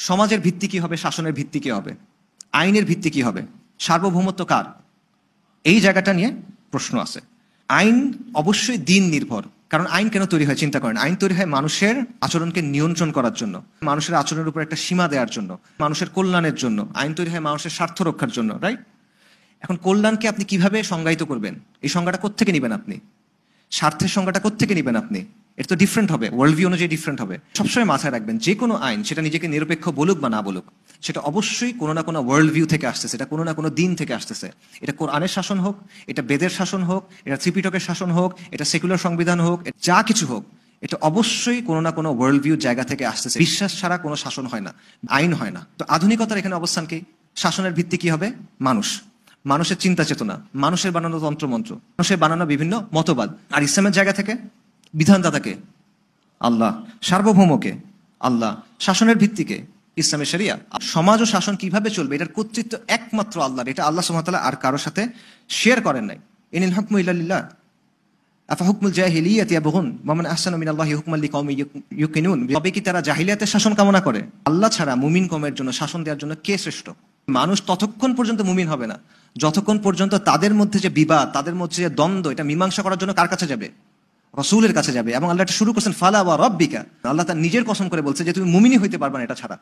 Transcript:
সমাজের ভিত্তি কি হবে, শাসনের ভিত্তি কি হবে, আইনের ভিত্তি কি হবে, সার্বভৌমত্ব কার, এই জায়গাটা নিয়ে প্রশ্ন আছে। আইন অবশ্যই দিন নির্ভর, কারণ আইন কেন তৈরি হয় চিন্তা করেন। আইন তৈরি হয় মানুষের আচরণকে নিয়ন্ত্রণ করার জন্য, মানুষের আচরণের উপর একটা সীমা দেওয়ার জন্য, মানুষের কল্যাণের জন্য। আইন তৈরি হয় মানুষের স্বার্থ রক্ষার জন্য, রাইট? এখন কল্যাণকে আপনি কিভাবে সংজ্ঞায়িত করবেন, এই সংজ্ঞাটা কোত্থেকে নেবেন আপনি, স্বার্থের সংজ্ঞাটা কোত্থেকে নেবেন আপনি, এটা তো ডিফারেন্ট হবে, ওয়ার্ল্ড ভিউ অনুযায়ী ডিফারেন্ট হবে। সবসময় মাথায় রাখবেন, যে কোনো আইন সেটা নিজেকে নিরপেক্ষ বলুক বা না বলুক, সেটা অবশ্যই কোনো না কোনো ওয়ার্ল্ড ভিউ থেকে আসতেছে, এটা কোনো না কোনো দিন থেকে আসতেছে। এটা কোরআনের শাসন হোক, এটা বেদের শাসন হোক, এটা ত্রিপিটকের শাসন হোক, এটা সেকুলার সংবিধান হোক, যা কিছু হোক, এটা অবশ্যই কোনো না কোনো ওয়ার্ল্ড ভিউ জায়গা থেকে আসতেছে। বিশ্বাস ছাড়া কোনো শাসন হয় না, আইন হয় না। তো আধুনিকতার এখানে অবস্থান কি? শাসনের ভিত্তি কি হবে? মানুষ, মানুষের চিন্তা চেতনা, মানুষের বানানো তন্ত্রমন্ত্র, মানুষের বানানো বিভিন্ন মতবাদ। আর ইসলামের জায়গা থেকে বিধানদাতাকে আল্লাহ, সার্বভৌমকে আল্লাহ, শাসনের ভিত্তিকে ইসলামের শরিয়া। সমাজ ও শাসন কিভাবে চলবে, এটার কর্তৃত্ব একমাত্র আল্লাহর। এটা আল্লাহ সুবহানাহু ওয়া তাআলা আর কারোর সাথে শেয়ার করেন নাই। ইনিল হুকমু ইল্লা লিল্লাহ আফা হুকমুল জাহিলিয়াতি ইয়াবগুন ওয়া মান আহসানু মিনাল্লাহি হুকমান লিকাওমিন ইউকিনুন। তবে কি তারা জাহিলিয়াতের শাসন কামনা করে? আল্লাহ ছাড়া মুমিন কওমের জন্য শাসন দেওয়ার জন্য কে শ্রেষ্ঠ? মানুষ ততক্ষণ পর্যন্ত মুমিন হবে না যতক্ষণ পর্যন্ত তাদের মধ্যে যে বিবাদ, তাদের মধ্যে যে দ্বন্দ্ব, এটা মীমাংসা করার জন্য কার কাছে যাবে? রাসূলের কাছে যাবে। এবং আল্লাহ এটা শুরু করছেন ফালা ওয়া রাব্বিকা। আল্লাহ তার নিজের কসম করে বলছে যে তুমি মুমিনই হইতে পারবে না এটা ছাড়া।